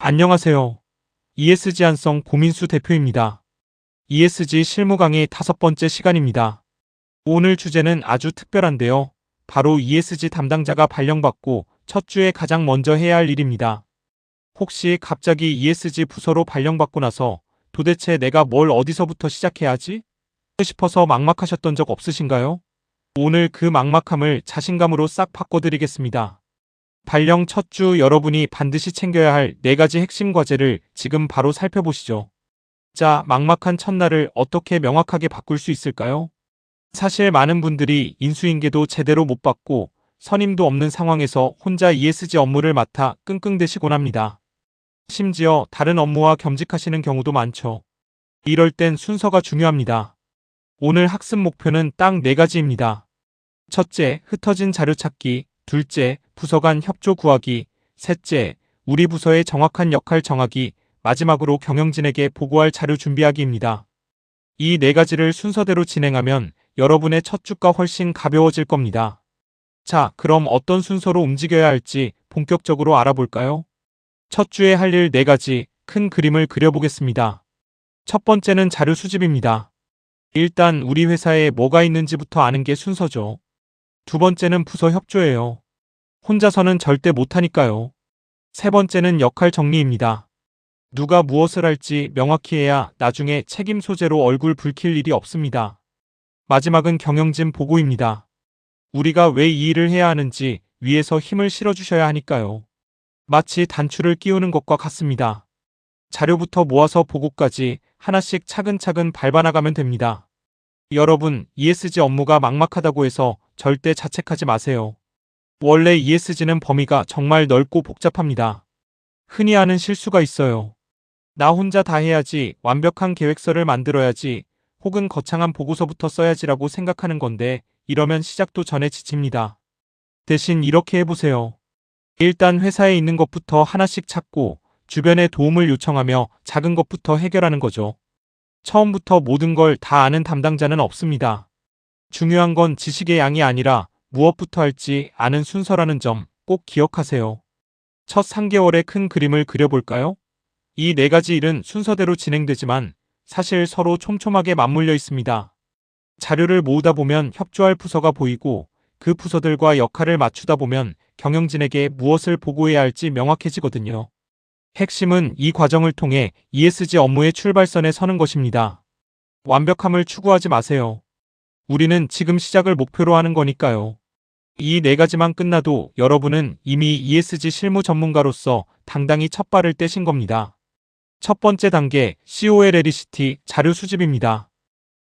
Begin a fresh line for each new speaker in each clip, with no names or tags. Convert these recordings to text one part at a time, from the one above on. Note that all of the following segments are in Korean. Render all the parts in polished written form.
안녕하세요. ESG 한성 고민수 대표입니다. ESG 실무 강의 5번째 시간입니다. 오늘 주제는 아주 특별한데요. 바로 ESG 담당자가 발령받고 첫 주에 가장 먼저 해야 할 일입니다. 혹시 갑자기 ESG 부서로 발령받고 나서 도대체 내가 뭘 어디서부터 시작해야 하지? 싶어서 막막하셨던 적 없으신가요? 오늘 그 막막함을 자신감으로 싹 바꿔드리겠습니다. 발령 첫 주 여러분이 반드시 챙겨야 할 4가지 핵심 과제를 지금 바로 살펴보시죠. 자, 막막한 첫날을 어떻게 명확하게 바꿀 수 있을까요? 사실 많은 분들이 인수인계도 제대로 못 받고 선임도 없는 상황에서 혼자 ESG 업무를 맡아 끙끙대시곤 합니다. 심지어 다른 업무와 겸직하시는 경우도 많죠. 이럴 땐 순서가 중요합니다. 오늘 학습 목표는 딱 4가지입니다. 첫째, 흩어진 자료 찾기. 둘째, 부서 간 협조 구하기. 셋째, 우리 부서의 정확한 역할 정하기. 마지막으로 경영진에게 보고할 자료 준비하기입니다. 이 4가지를 순서대로 진행하면 여러분의 첫 주가 훨씬 가벼워질 겁니다. 자, 그럼 어떤 순서로 움직여야 할지 본격적으로 알아볼까요? 첫 주에 할 일 4가지, 큰 그림을 그려보겠습니다. 첫 번째는 자료 수집입니다. 일단 우리 회사에 뭐가 있는지부터 아는 게 순서죠. 두 번째는 부서 협조예요. 혼자서는 절대 못하니까요. 세 번째는 역할 정리입니다. 누가 무엇을 할지 명확히 해야 나중에 책임 소재로 얼굴 붉힐 일이 없습니다. 마지막은 경영진 보고입니다. 우리가 왜 이 일을 해야 하는지 위에서 힘을 실어주셔야 하니까요. 마치 단추를 끼우는 것과 같습니다. 자료부터 모아서 보고까지 하나씩 차근차근 밟아나가면 됩니다. 여러분, ESG 업무가 막막하다고 해서 절대 자책하지 마세요. 원래 ESG는 범위가 정말 넓고 복잡합니다. 흔히 하는 실수가 있어요. 나 혼자 다 해야지, 완벽한 계획서를 만들어야지, 혹은 거창한 보고서부터 써야지라고 생각하는 건데 이러면 시작도 전에 지칩니다. 대신 이렇게 해보세요. 일단 회사에 있는 것부터 하나씩 찾고 주변에 도움을 요청하며 작은 것부터 해결하는 거죠. 처음부터 모든 걸 다 아는 담당자는 없습니다. 중요한 건 지식의 양이 아니라 무엇부터 할지 아는 순서라는 점 꼭 기억하세요. 첫 3개월의 큰 그림을 그려볼까요? 이 4가지 일은 순서대로 진행되지만 사실 서로 촘촘하게 맞물려 있습니다. 자료를 모으다 보면 협조할 부서가 보이고 그 부서들과 역할을 맞추다 보면 경영진에게 무엇을 보고해야 할지 명확해지거든요. 핵심은 이 과정을 통해 ESG 업무의 출발선에 서는 것입니다. 완벽함을 추구하지 마세요. 우리는 지금 시작을 목표로 하는 거니까요. 이 4가지만 끝나도 여러분은 이미 ESG 실무 전문가로서 당당히 첫 발을 떼신 겁니다. 첫 번째 단계, COLLCT 자료 수집입니다.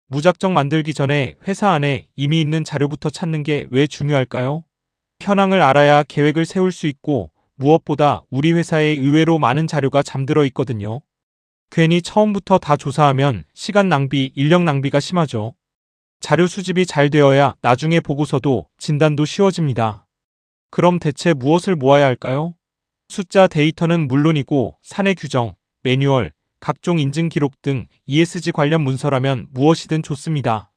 무작정 만들기 전에 회사 안에 이미 있는 자료부터 찾는 게 왜 중요할까요? 현황을 알아야 계획을 세울 수 있고 무엇보다 우리 회사에 의외로 많은 자료가 잠들어 있거든요. 괜히 처음부터 다 조사하면 시간 낭비, 인력 낭비가 심하죠. 자료 수집이 잘 되어야 나중에 보고서도 진단도 쉬워집니다. 그럼 대체 무엇을 모아야 할까요? 숫자 데이터는 물론이고 사내 규정, 매뉴얼, 각종 인증 기록 등 ESG 관련 문서라면 무엇이든 좋습니다.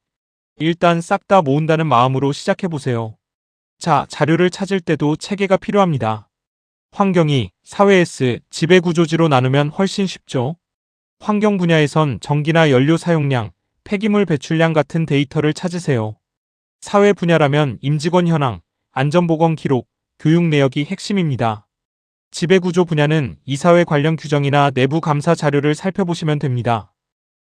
일단 싹 다 모은다는 마음으로 시작해보세요. 자, 자료를 찾을 때도 체계가 필요합니다. 환경이 사회 S, 지배구조지로 나누면 훨씬 쉽죠. 환경 분야에선 전기나 연료 사용량, 폐기물 배출량 같은 데이터를 찾으세요. 사회 분야라면 임직원 현황, 안전보건 기록, 교육 내역이 핵심입니다. 지배구조 분야는 이사회 관련 규정이나 내부 감사 자료를 살펴보시면 됩니다.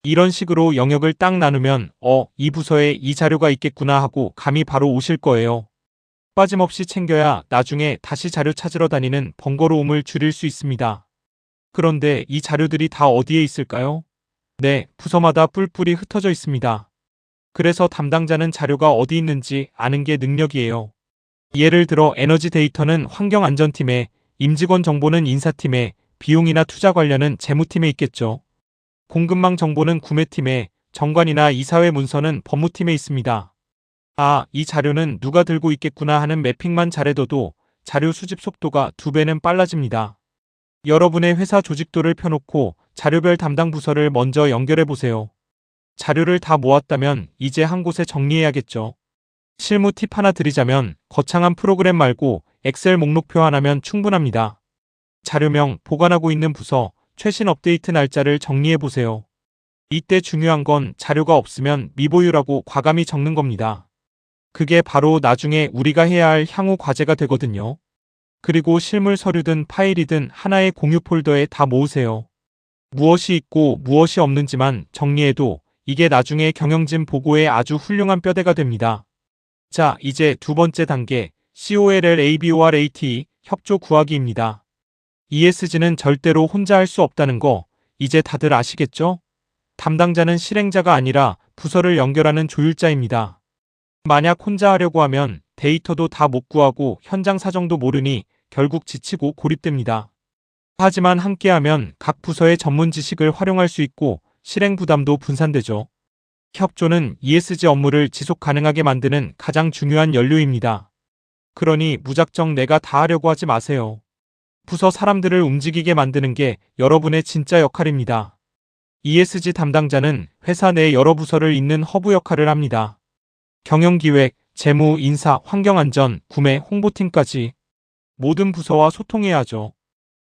이런 식으로 영역을 딱 나누면 이 부서에 이 자료가 있겠구나 하고 감이 바로 오실 거예요. 빠짐없이 챙겨야 나중에 다시 자료 찾으러 다니는 번거로움을 줄일 수 있습니다. 그런데 이 자료들이 다 어디에 있을까요? 네, 부서마다 뿔뿔이 흩어져 있습니다. 그래서 담당자는 자료가 어디 있는지 아는 게 능력이에요. 예를 들어 에너지 데이터는 환경안전팀에, 임직원 정보는 인사팀에, 비용이나 투자 관련은 재무팀에 있겠죠. 공급망 정보는 구매팀에, 정관이나 이사회 문서는 법무팀에 있습니다. 이 자료는 누가 들고 있겠구나 하는 매핑만 잘해둬도 자료 수집 속도가 2배는 빨라집니다. 여러분의 회사 조직도를 펴놓고 자료별 담당 부서를 먼저 연결해보세요. 자료를 다 모았다면 이제 한 곳에 정리해야겠죠. 실무 팁 하나 드리자면 거창한 프로그램 말고 엑셀 목록표 하나면 충분합니다. 자료명, 보관하고 있는 부서, 최신 업데이트 날짜를 정리해 보세요. 이때 중요한 건 자료가 없으면 미보유라고 과감히 적는 겁니다. 그게 바로 나중에 우리가 해야 할 향후 과제가 되거든요. 그리고 실물 서류든 파일이든 하나의 공유 폴더에 다 모으세요. 무엇이 있고 무엇이 없는지만 정리해도 이게 나중에 경영진 보고에 아주 훌륭한 뼈대가 됩니다. 자, 이제 두 번째 단계, COLLABORAT, 협조 구하기입니다. ESG는 절대로 혼자 할 수 없다는 거, 이제 다들 아시겠죠? 담당자는 실행자가 아니라 부서를 연결하는 조율자입니다. 만약 혼자 하려고 하면 데이터도 다 못 구하고 현장 사정도 모르니 결국 지치고 고립됩니다. 하지만 함께하면 각 부서의 전문 지식을 활용할 수 있고 실행 부담도 분산되죠. 협조는 ESG 업무를 지속 가능하게 만드는 가장 중요한 연료입니다. 그러니 무작정 내가 다 하려고 하지 마세요. 부서 사람들을 움직이게 만드는 게 여러분의 진짜 역할입니다. ESG 담당자는 회사 내 여러 부서를 잇는 허브 역할을 합니다. 경영기획, 재무, 인사, 환경안전, 구매, 홍보팀까지 모든 부서와 소통해야 하죠.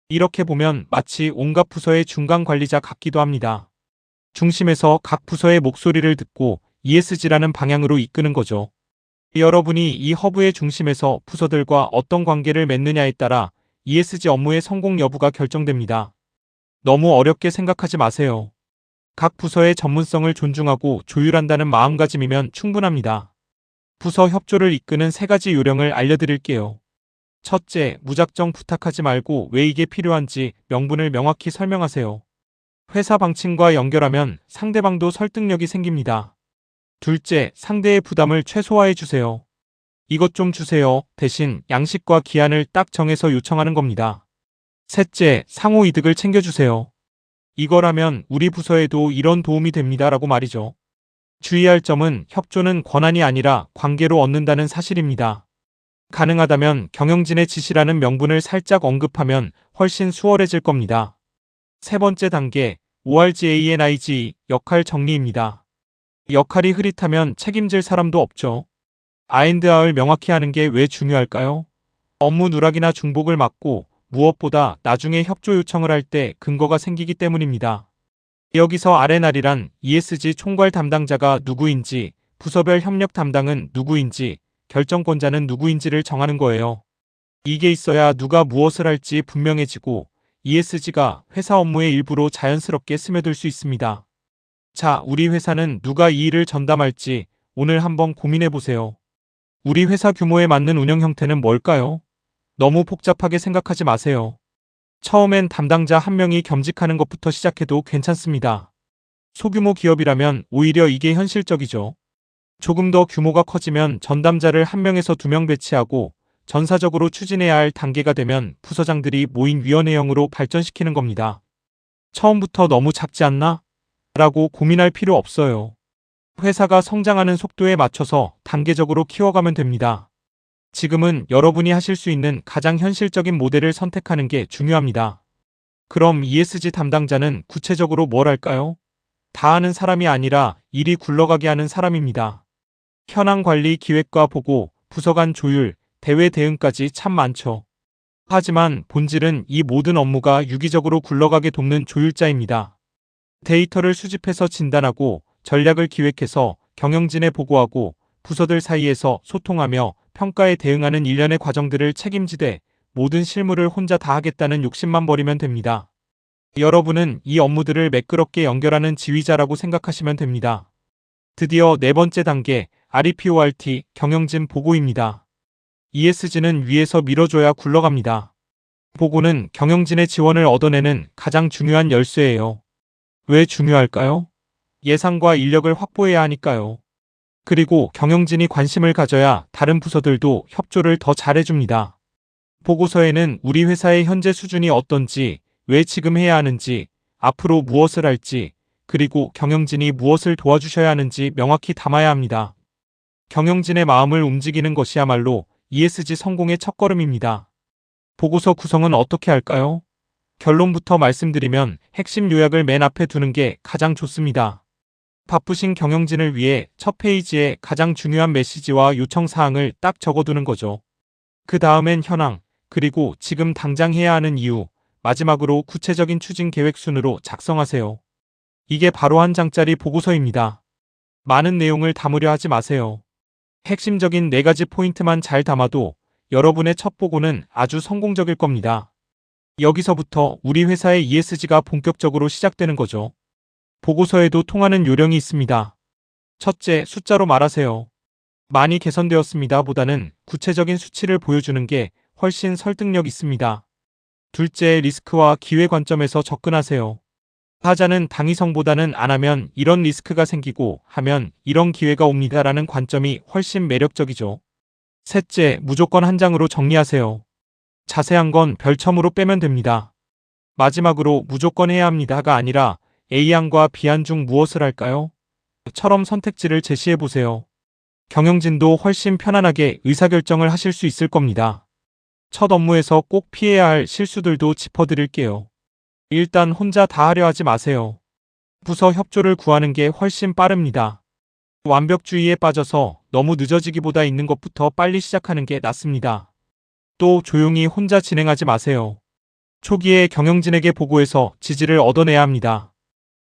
이렇게 보면 마치 온갖 부서의 중간 관리자 같기도 합니다. 중심에서 각 부서의 목소리를 듣고 ESG라는 방향으로 이끄는 거죠. 여러분이 이 허브의 중심에서 부서들과 어떤 관계를 맺느냐에 따라 ESG 업무의 성공 여부가 결정됩니다. 너무 어렵게 생각하지 마세요. 각 부서의 전문성을 존중하고 조율한다는 마음가짐이면 충분합니다. 부서 협조를 이끄는 3가지 요령을 알려드릴게요. 첫째, 무작정 부탁하지 말고 왜 이게 필요한지 명분을 명확히 설명하세요. 회사 방침과 연결하면 상대방도 설득력이 생깁니다. 둘째, 상대의 부담을 최소화해 주세요. 이것 좀 주세요. 대신 양식과 기한을 딱 정해서 요청하는 겁니다. 셋째, 상호 이득을 챙겨주세요. 이거라면 우리 부서에도 이런 도움이 됩니다. 라고 말이죠. 주의할 점은 협조는 권한이 아니라 관계로 얻는다는 사실입니다. 가능하다면 경영진의 지시라는 명분을 살짝 언급하면 훨씬 수월해질 겁니다. 세 번째 단계, ORGANIG, 역할 정리입니다. 역할이 흐릿하면 책임질 사람도 없죠. R&R을 명확히 하는 게 왜 중요할까요? 업무 누락이나 중복을 막고 무엇보다 나중에 협조 요청을 할 때 근거가 생기기 때문입니다. 여기서 R&R이란 ESG 총괄 담당자가 누구인지, 부서별 협력 담당은 누구인지, 결정권자는 누구인지를 정하는 거예요. 이게 있어야 누가 무엇을 할지 분명해지고 ESG가 회사 업무의 일부로 자연스럽게 스며들 수 있습니다. 자, 우리 회사는 누가 이 일을 전담할지 오늘 한번 고민해 보세요. 우리 회사 규모에 맞는 운영 형태는 뭘까요? 너무 복잡하게 생각하지 마세요. 처음엔 담당자 한 명이 겸직하는 것부터 시작해도 괜찮습니다. 소규모 기업이라면 오히려 이게 현실적이죠. 조금 더 규모가 커지면 전담자를 1명에서 2명 배치하고 전사적으로 추진해야 할 단계가 되면 부서장들이 모인 위원회형으로 발전시키는 겁니다. 처음부터 너무 작지 않나? 라고 고민할 필요 없어요. 회사가 성장하는 속도에 맞춰서 단계적으로 키워가면 됩니다. 지금은 여러분이 하실 수 있는 가장 현실적인 모델을 선택하는 게 중요합니다. 그럼 ESG 담당자는 구체적으로 뭘 할까요? 다 하는 사람이 아니라 일이 굴러가게 하는 사람입니다. 현황 관리, 기획과 보고, 부서 간 조율, 대외 대응까지 참 많죠. 하지만 본질은 이 모든 업무가 유기적으로 굴러가게 돕는 조율자입니다. 데이터를 수집해서 진단하고 전략을 기획해서 경영진에 보고하고 부서들 사이에서 소통하며 평가에 대응하는 일련의 과정들을 책임지되 모든 실무를 혼자 다 하겠다는 욕심만 버리면 됩니다. 여러분은 이 업무들을 매끄럽게 연결하는 지휘자라고 생각하시면 됩니다. 드디어 네 번째 단계, REPORT, 경영진 보고입니다. ESG는 위에서 밀어줘야 굴러갑니다. 보고는 경영진의 지원을 얻어내는 가장 중요한 열쇠예요. 왜 중요할까요? 예산과 인력을 확보해야 하니까요. 그리고 경영진이 관심을 가져야 다른 부서들도 협조를 더 잘해줍니다. 보고서에는 우리 회사의 현재 수준이 어떤지, 왜 지금 해야 하는지, 앞으로 무엇을 할지, 그리고 경영진이 무엇을 도와주셔야 하는지 명확히 담아야 합니다. 경영진의 마음을 움직이는 것이야말로 ESG 성공의 첫걸음입니다. 보고서 구성은 어떻게 할까요? 결론부터 말씀드리면 핵심 요약을 맨 앞에 두는 게 가장 좋습니다. 바쁘신 경영진을 위해 첫 페이지에 가장 중요한 메시지와 요청사항을 딱 적어두는 거죠. 그 다음엔 현황, 그리고 지금 당장 해야 하는 이유, 마지막으로 구체적인 추진 계획 순으로 작성하세요. 이게 바로 한 장짜리 보고서입니다. 많은 내용을 담으려 하지 마세요. 핵심적인 4가지 포인트만 잘 담아도 여러분의 첫 보고는 아주 성공적일 겁니다. 여기서부터 우리 회사의 ESG가 본격적으로 시작되는 거죠. 보고서에도 통하는 요령이 있습니다. 첫째, 숫자로 말하세요. 많이 개선되었습니다 보다는 구체적인 수치를 보여주는 게 훨씬 설득력 있습니다. 둘째, 리스크와 기회 관점에서 접근하세요. 하자는 당위성보다는 안 하면 이런 리스크가 생기고 하면 이런 기회가 옵니다라는 관점이 훨씬 매력적이죠. 셋째, 무조건 한 장으로 정리하세요. 자세한 건 별첨으로 빼면 됩니다. 마지막으로 무조건 해야 합니다가 아니라 A안과 B안 중 무엇을 할까요? 처럼 선택지를 제시해 보세요. 경영진도 훨씬 편안하게 의사결정을 하실 수 있을 겁니다. 첫 업무에서 꼭 피해야 할 실수들도 짚어드릴게요. 일단 혼자 다 하려 하지 마세요. 부서 협조를 구하는 게 훨씬 빠릅니다. 완벽주의에 빠져서 너무 늦어지기보다 있는 것부터 빨리 시작하는 게 낫습니다. 또 조용히 혼자 진행하지 마세요. 초기에 경영진에게 보고해서 지지를 얻어내야 합니다.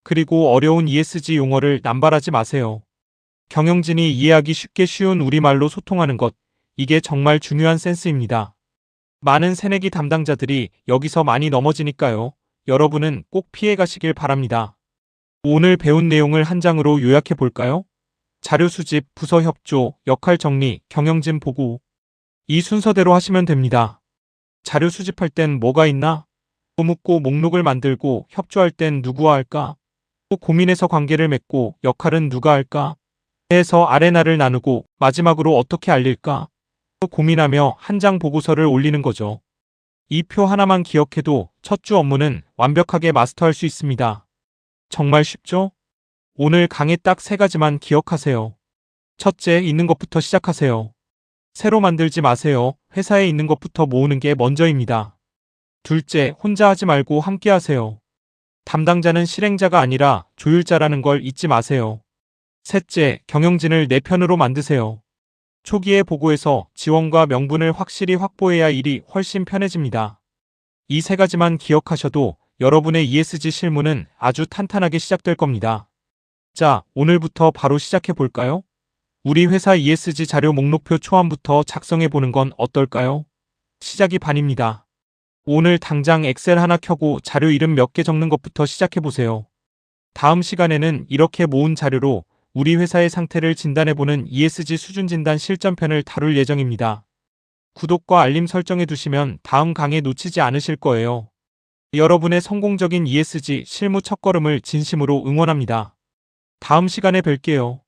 그리고 어려운 ESG 용어를 남발하지 마세요. 경영진이 이해하기 쉽게 쉬운 우리말로 소통하는 것, 이게 정말 중요한 센스입니다. 많은 새내기 담당자들이 여기서 많이 넘어지니까요. 여러분은 꼭 피해가시길 바랍니다. 오늘 배운 내용을 한 장으로 요약해 볼까요? 자료 수집, 부서 협조, 역할 정리, 경영진 보고. 이 순서대로 하시면 됩니다. 자료 수집할 땐 뭐가 있나? 묻고 목록을 만들고 협조할 땐 누구와 할까? 또 고민해서 관계를 맺고 역할은 누가 할까? 해서 아레나를 나누고 마지막으로 어떻게 알릴까? 또 고민하며 한 장 보고서를 올리는 거죠. 이 표 하나만 기억해도 첫 주 업무는 완벽하게 마스터할 수 있습니다. 정말 쉽죠? 오늘 강의 딱 3가지만 기억하세요. 첫째, 있는 것부터 시작하세요. 새로 만들지 마세요. 회사에 있는 것부터 모으는 게 먼저입니다. 둘째, 혼자 하지 말고 함께 하세요. 담당자는 실행자가 아니라 조율자라는 걸 잊지 마세요. 셋째, 경영진을 내 편으로 만드세요. 초기에 보고에서 지원과 명분을 확실히 확보해야 일이 훨씬 편해집니다. 이 3가지만 기억하셔도 여러분의 ESG 실무는 아주 탄탄하게 시작될 겁니다. 자, 오늘부터 바로 시작해 볼까요? 우리 회사 ESG 자료 목록표 초안부터 작성해 보는 건 어떨까요? 시작이 반입니다. 오늘 당장 엑셀 하나 켜고 자료 이름 몇 개 적는 것부터 시작해 보세요. 다음 시간에는 이렇게 모은 자료로 우리 회사의 상태를 진단해보는 ESG 수준 진단 실전편을 다룰 예정입니다. 구독과 알림 설정해 두시면 다음 강의 놓치지 않으실 거예요. 여러분의 성공적인 ESG 실무 첫걸음을 진심으로 응원합니다. 다음 시간에 뵐게요.